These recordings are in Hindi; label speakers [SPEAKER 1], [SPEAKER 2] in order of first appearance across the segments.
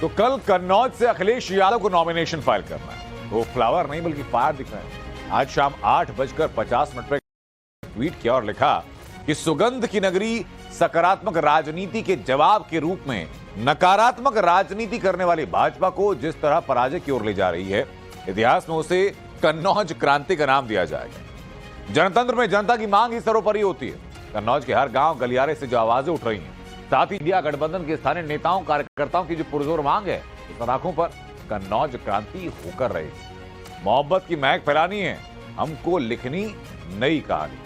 [SPEAKER 1] तो कल कन्नौज से अखिलेश यादव को नॉमिनेशन फाइल करना है। वो फ्लावर नहीं बल्कि फायर दिख रहे हैं। आज शाम 8:50 पर ट्वीट किया और लिखा कि सुगंध की नगरी सकारात्मक राजनीति के जवाब के रूप में नकारात्मक राजनीति करने वाली भाजपा को जिस तरह पराजय की ओर ले जा रही है, इतिहास में उसे कन्नौज क्रांति का नाम दिया जाएगा। जनतंत्र में जनता की मांग ही सर्वोपरि होती है। कन्नौज के हर गांव गलियारे से जो आवाजें उठ रही हैं, साथ ही इंडिया गठबंधन के स्थानीय नेताओं कार्यकर्ताओं की जो पुरजोर मांग है, उस आंखों पर कन्नौज क्रांति होकर रहेगी। मोहब्बत की महक फैलानी है, हमको लिखनी नई कहानी।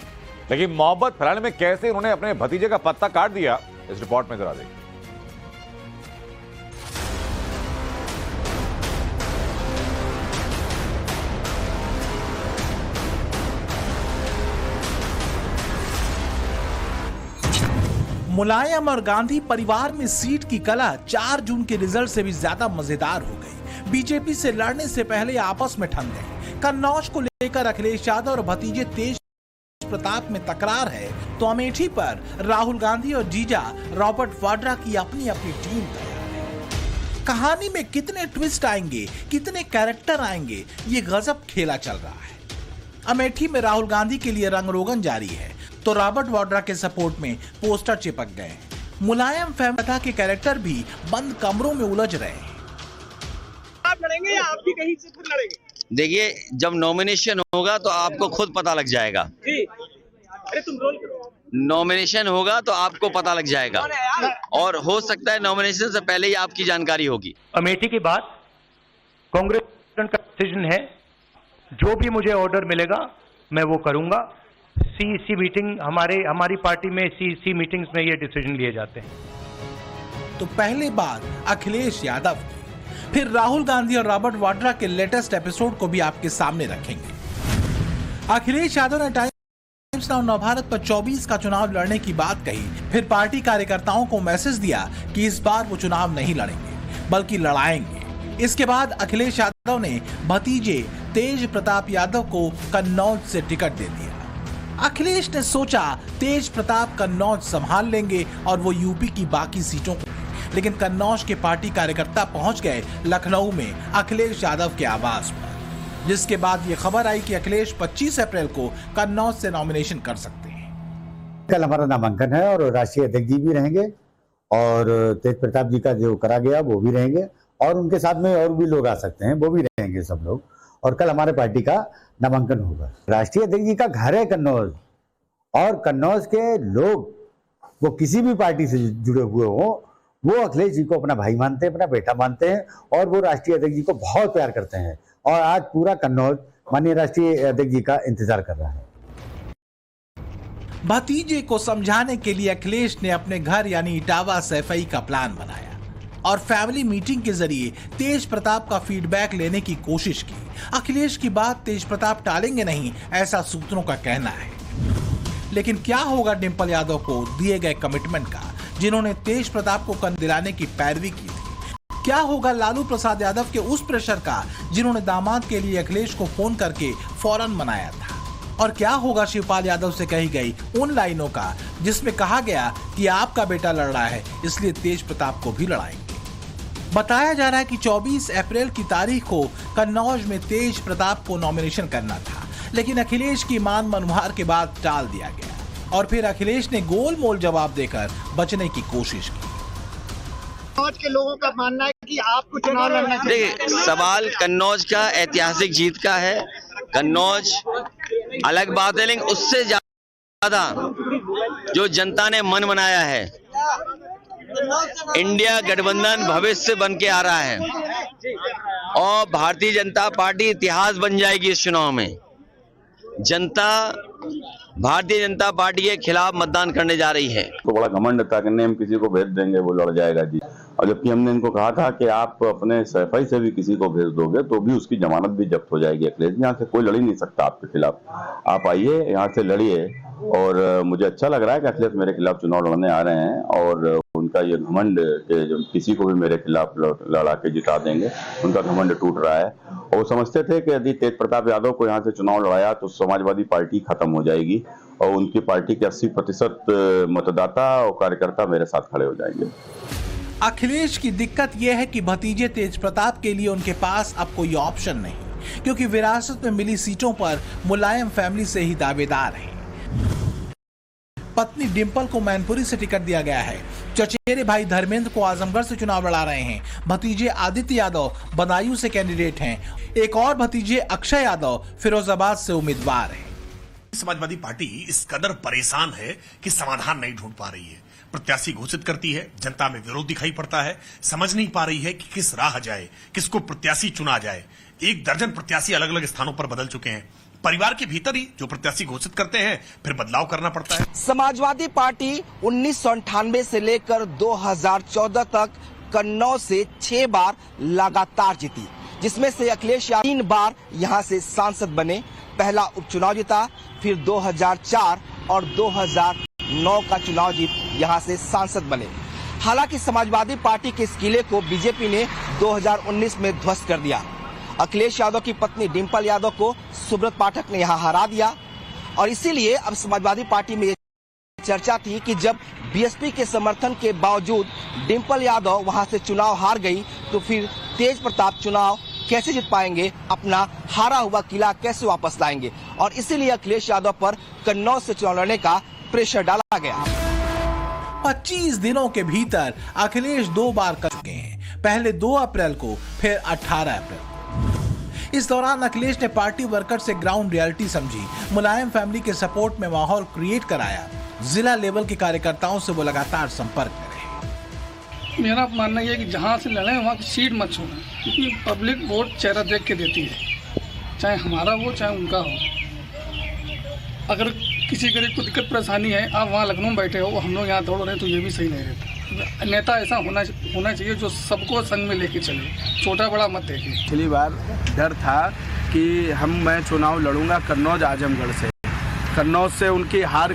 [SPEAKER 1] लेकिन मोहब्बत फैलाने में कैसे उन्होंने अपने भतीजे का पत्ता काट दिया, इस रिपोर्ट में जरा देखिए।
[SPEAKER 2] मुलायम और गांधी परिवार में सीट की कला 4 जून के रिजल्ट से भी ज्यादा मजेदार हो गई। बीजेपी से लड़ने से पहले आपस में ठन गए। कन्नौज को लेकर अखिलेश यादव और भतीजे तेज प्रताप में तकरार है, तो अमेठी पर राहुल गांधी और जीजा रॉबर्ट वाड्रा की अपनी अपनी टीम तैयार है। कहानी में कितने ट्विस्ट आएंगे, कितने कैरेक्टर आएंगे, ये गजब खेला चल रहा है। अमेठी में राहुल गांधी के लिए रंग रोगन जारी है, तो रॉबर्ट वाड्रा के सपोर्ट में पोस्टर चिपक गए। मुलायम फैमिली के कैरेक्टर भी बंद कमरों में उलझ रहे हैं।
[SPEAKER 3] आप लड़ेंगे या आप भी कहीं से खुद लड़ेंगे?
[SPEAKER 4] देखिए, जब नॉमिनेशन होगा तो आपको खुद पता लग जाएगा।
[SPEAKER 3] जी, अरे तुम रोल करो।
[SPEAKER 4] नॉमिनेशन होगा तो आपको पता लग जाएगा, और हो सकता है नॉमिनेशन से पहले ही आपकी जानकारी होगी।
[SPEAKER 5] अमेठी के बाद कांग्रेस का डिसीजन है, जो भी मुझे ऑर्डर मिलेगा मैं वो करूंगा। सीईसी मीटिंग हमारी पार्टी में सीईसी मीटिंग्स में ये डिसीजन लिए जाते हैं।
[SPEAKER 2] तो पहले बात अखिलेश यादव की, फिर राहुल गांधी और रॉबर्ट वाड्रा के लेटेस्ट एपिसोड को भी आपके सामने रखेंगे। अखिलेश यादव ने टाइम्स नाउ नवभारत पर 24 का चुनाव लड़ने की बात कही, फिर पार्टी कार्यकर्ताओं को मैसेज दिया कि इस बार वो चुनाव नहीं लड़ेंगे बल्कि लड़ाएंगे। इसके बाद अखिलेश यादव ने भतीजे तेज प्रताप यादव को कन्नौज से टिकट दे दिया। अखिलेश ने सोचा तेज प्रताप कन्नौज संभाल लेंगे और वो यूपी की बाकी सीटों को, लेकिन कन्नौज के पार्टी कार्यकर्ता पहुंच गए लखनऊ में अखिलेश यादव के आवास पर, जिसके बाद ये खबर आई कि अखिलेश 25 अप्रैल को कन्नौज से नॉमिनेशन कर सकते हैं।
[SPEAKER 6] कल हमारा नामांकन है और राष्ट्रीय अध्यक्ष जी भी रहेंगे और तेज प्रताप जी का जो करा गया वो भी रहेंगे, और उनके साथ में और भी लोग आ सकते हैं, वो भी रहेंगे सब लोग। और कल हमारे पार्टी का नामांकन होगा। राष्ट्रीय अध्यक्ष जी का घर है कन्नौज, और कन्नौज के लोग वो किसी भी पार्टी से जुड़े हुए हो, वो अखिलेश जी को अपना भाई मानते हैं, अपना बेटा मानते हैं, और वो राष्ट्रीय अध्यक्ष जी को बहुत प्यार करते हैं। और आज पूरा कन्नौज माननीय राष्ट्रीय अध्यक्ष जी का इंतजार कर रहा है।
[SPEAKER 2] भतीजे को समझाने के लिए अखिलेश ने अपने घर यानी इटावा सैफई का प्लान बनाया और फैमिली मीटिंग के जरिए तेज प्रताप का फीडबैक लेने की कोशिश की। अखिलेश की बात तेज प्रताप टालेंगे नहीं, ऐसा सूत्रों का कहना है। लेकिन क्या होगा डिंपल यादव को दिए गए कमिटमेंट का, जिन्होंने तेज प्रताप को कन दिलाने की पैरवी की थी? क्या होगा लालू प्रसाद यादव के उस प्रेशर का, जिन्होंने दामाद के लिए अखिलेश को फोन करके फौरन मनाया था? और क्या होगा शिवपाल यादव से कही गई उन लाइनों का, जिसमें कहा गया कि आपका बेटा लड़ रहा है इसलिए तेज प्रताप को भी लड़ाएंगे? बताया जा रहा है कि 24 अप्रैल की तारीख को कन्नौज में तेज प्रताप को नॉमिनेशन करना था, लेकिन अखिलेश की मान मनमार के बाद टाल दिया गया और फिर अखिलेश ने गोलमोल जवाब देकर बचने की कोशिश की।
[SPEAKER 3] कन्नौज के लोगों का मानना है कि आपको चुनाव लड़ना चाहिए।
[SPEAKER 4] देखिए, सवाल कन्नौज का ऐतिहासिक जीत का है। कन्नौज अलग बात है, लेकिन उससे ज्यादा जो जनता ने मन बनाया है, इंडिया गठबंधन भविष्य बन के आ रहा है और भारतीय जनता पार्टी इतिहास बन जाएगी इस चुनाव में। जनता भारतीय जनता पार्टी के खिलाफ मतदान करने जा रही है।
[SPEAKER 7] तो बड़ा घमंड था कि हम किसी को भेज देंगे वो लड़ जाएगा जी, और जबकि हमने इनको कहा था कि आप अपने सफाई से भी किसी को भेज दोगे तो भी उसकी जमानत भी जब्त हो जाएगी। अखिलेश, यहाँ से कोई लड़ ही नहीं सकता आपके खिलाफ। आप आइए यहाँ से लड़िए, और मुझे अच्छा लग रहा है कि अखिलेश मेरे खिलाफ चुनाव लड़ने आ रहे हैं, और उनका ये घमंड के किसी को भी मेरे खिलाफ लड़ा के जिता देंगे, उनका घमंड टूट रहा है। और वो समझते थे कि यदि तेज प्रताप यादव को यहाँ से चुनाव लड़ाया तो समाजवादी पार्टी खत्म हो जाएगी और उनकी पार्टी के 80% मतदाता और कार्यकर्ता मेरे साथ खड़े हो जाएंगे।
[SPEAKER 2] अखिलेश की दिक्कत यह है कि भतीजे तेज प्रताप के लिए उनके पास अब कोई ऑप्शन नहीं, क्योंकि विरासत में मिली सीटों पर मुलायम फैमिली से ही दावेदार हैं। पत्नी डिंपल को मैनपुरी से टिकट दिया गया है। चचेरे भाई धर्मेंद्र को आजमगढ़ से चुनाव लड़ा रहे हैं। भतीजे आदित्य यादव बदायूं से कैंडिडेट हैं। एक और भतीजे अक्षय यादव फिरोजाबाद से उम्मीदवार हैं।
[SPEAKER 8] समाजवादी पार्टी इस कदर परेशान है कि समाधान नहीं ढूंढ पा रही है। प्रत्याशी घोषित करती है, जनता में विरोध दिखाई पड़ता है, समझ नहीं पा रही है कि किस राह जाए, किसको प्रत्याशी चुना जाए। 1 दर्जन प्रत्याशी अलग अलग स्थानों पर बदल चुके हैं। परिवार के भीतर ही जो प्रत्याशी घोषित करते हैं फिर बदलाव करना पड़ता है।
[SPEAKER 9] समाजवादी पार्टी 1998 से लेकर 2014 तक कन्नौज से 6 बार लगातार जीती, जिसमें से अखिलेश यादव 3 बार यहां से सांसद बने। पहला उपचुनाव जीता, फिर 2004 और 2009 का चुनाव जीत यहां से सांसद बने। हालांकि समाजवादी पार्टी के इस किले को बीजेपी ने 2019 में ध्वस्त कर दिया। अखिलेश यादव की पत्नी डिंपल यादव को सुब्रत पाठक ने यहां हरा दिया और इसीलिए अब समाजवादी पार्टी में चर्चा थी कि जब बीएसपी के समर्थन के बावजूद डिंपल यादव वहां से चुनाव हार गई तो फिर तेज प्रताप चुनाव कैसे जीत पाएंगे, अपना हारा हुआ किला कैसे वापस लाएंगे। और इसीलिए अखिलेश यादव पर कन्नौज से चुनाव लड़ने का प्रेशर डाला गया।
[SPEAKER 2] 25 दिनों के भीतर अखिलेश 2 बार कर चुके हैं, पहले 2 अप्रैल को, फिर 18 अप्रैल को। इस दौरान अखिलेश ने पार्टी वर्कर से ग्राउंड रियलिटी समझी, मुलायम फैमिली के सपोर्ट में माहौल क्रिएट कराया। जिला लेवल के कार्यकर्ताओं से वो लगातार संपर्क में रहे।
[SPEAKER 10] मेरा मानना यह है कि जहां से लड़े वहां की सीट मत छोड़ें, क्योंकि पब्लिक वोट चेहरा देख के देती है, चाहे हमारा हो चाहे उनका हो। अगर किसी गरीब को दिक्कत परेशानी है, आप वहाँ लखनऊ में बैठे हो, हम लोग यहाँ दौड़ रहे हैं, तो ये भी सही नहीं रहता। नेता ऐसा होना चाहिए जो सबको संग में लेके चले, छोटा बड़ा मत देखे।
[SPEAKER 11] पिछली बार डर था कि मैं चुनाव लड़ूंगा कन्नौज आजमगढ़ से। कन्नौज से उनकी हार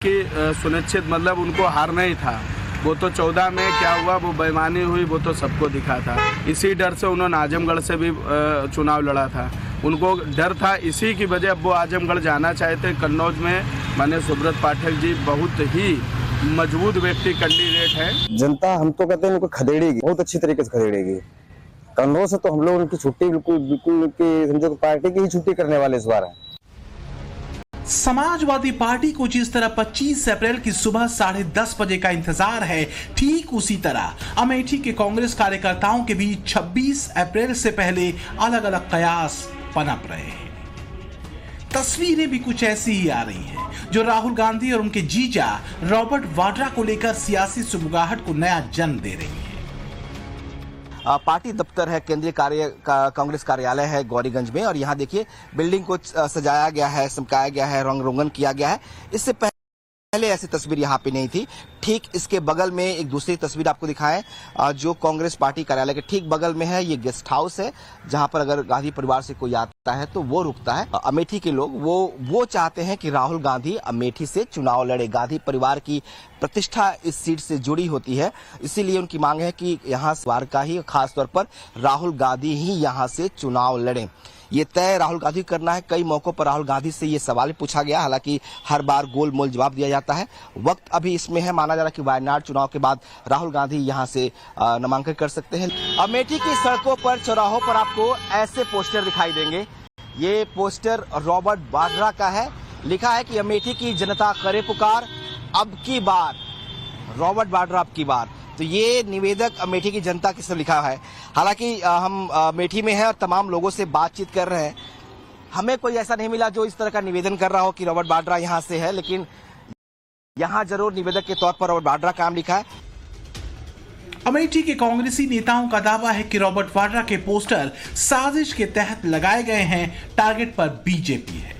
[SPEAKER 11] की सुनिश्चित, मतलब उनको हारना ही था। वो तो 14 में क्या हुआ, वो बेईमानी हुई, वो तो सबको दिखा था। इसी डर से उन्होंने आजमगढ़ से भी चुनाव लड़ा था। उनको डर था, इसी की वजह अब वो आजमगढ़ जाना चाहते। कन्नौज में माने सुब्रत पाठक जी बहुत ही मजबूत व्यक्ति कैंडिडेट है।
[SPEAKER 12] जनता हम तो कहते हैं उनको खदेड़ेगी, बहुत अच्छी तरीके से खदेड़ेगी। कन्नौज से तो हम लोग उनकी छुट्टी बिल्कुल समझो पार्टी की ही छुट्टी करने वाले इस बार है।
[SPEAKER 2] समाजवादी पार्टी को जिस तरह 25 अप्रैल की सुबह 10:30 बजे का इंतजार है, ठीक उसी तरह अमेठी के कांग्रेस कार्यकर्ताओं के बीच 26 अप्रैल से पहले अलग अलग कयास पनप रहे हैं। तस्वीरें भी कुछ ऐसी ही आ रही हैं, जो राहुल गांधी और उनके जीजा रॉबर्ट वाड्रा को लेकर सियासी सुगबुगाहट को नया जन्म दे रही है।
[SPEAKER 9] पार्टी दफ्तर है, केंद्रीय कांग्रेस कार्यालय है गौरीगंज में, और यहाँ देखिए बिल्डिंग को सजाया गया है, चमकाया गया है, रंग रोगन किया गया है। इससे पहले ऐसी तस्वीर यहाँ पे नहीं थी। ठीक इसके बगल में एक दूसरी तस्वीर आपको दिखाएं, जो कांग्रेस पार्टी कार्यालय के ठीक बगल में है। ये गेस्ट हाउस है, जहां पर अगर गांधी परिवार से कोई आता है तो वो रुकता है। अमेठी के लोग वो चाहते हैं कि राहुल गांधी अमेठी से चुनाव लड़े। गांधी परिवार की प्रतिष्ठा इस सीट से जुड़ी होती है, इसीलिए उनकी मांग है कि यहाँ बार का ही खासतौर पर राहुल गांधी ही यहाँ से चुनाव लड़े। ये तय राहुल गांधी करना है। कई मौकों पर राहुल गांधी से ये सवाल पूछा गया, हालांकि हर बार गोलमोल जवाब दिया जाता है। वक्त अभी इसमें है, माना जा रहा है कि वायनाड चुनाव के बाद राहुल गांधी यहां से नामांकन कर सकते हैं। अमेठी की सड़कों पर, चौराहों पर आपको ऐसे पोस्टर दिखाई देंगे। ये पोस्टर रॉबर्ट वाड्रा का है। लिखा है कि अमेठी की जनता करे पुकार, अब की बार रॉबर्ट वाड्रा अब की बार। तो ये निवेदक अमेठी की जनता की तरफ लिखा है। हालांकि हम अमेठी में हैं और तमाम लोगों से बातचीत कर रहे हैं, हमें कोई ऐसा नहीं मिला जो इस तरह का निवेदन कर रहा हो कि रॉबर्ट वाड्रा यहाँ से है, लेकिन यहाँ जरूर निवेदक के तौर पर रॉबर्ट वाड्रा का नाम लिखा है।
[SPEAKER 2] अमेठी के कांग्रेसी नेताओं का दावा है कि रॉबर्ट वाड्रा के पोस्टर साजिश के तहत लगाए गए हैं, टारगेट पर बीजेपी है।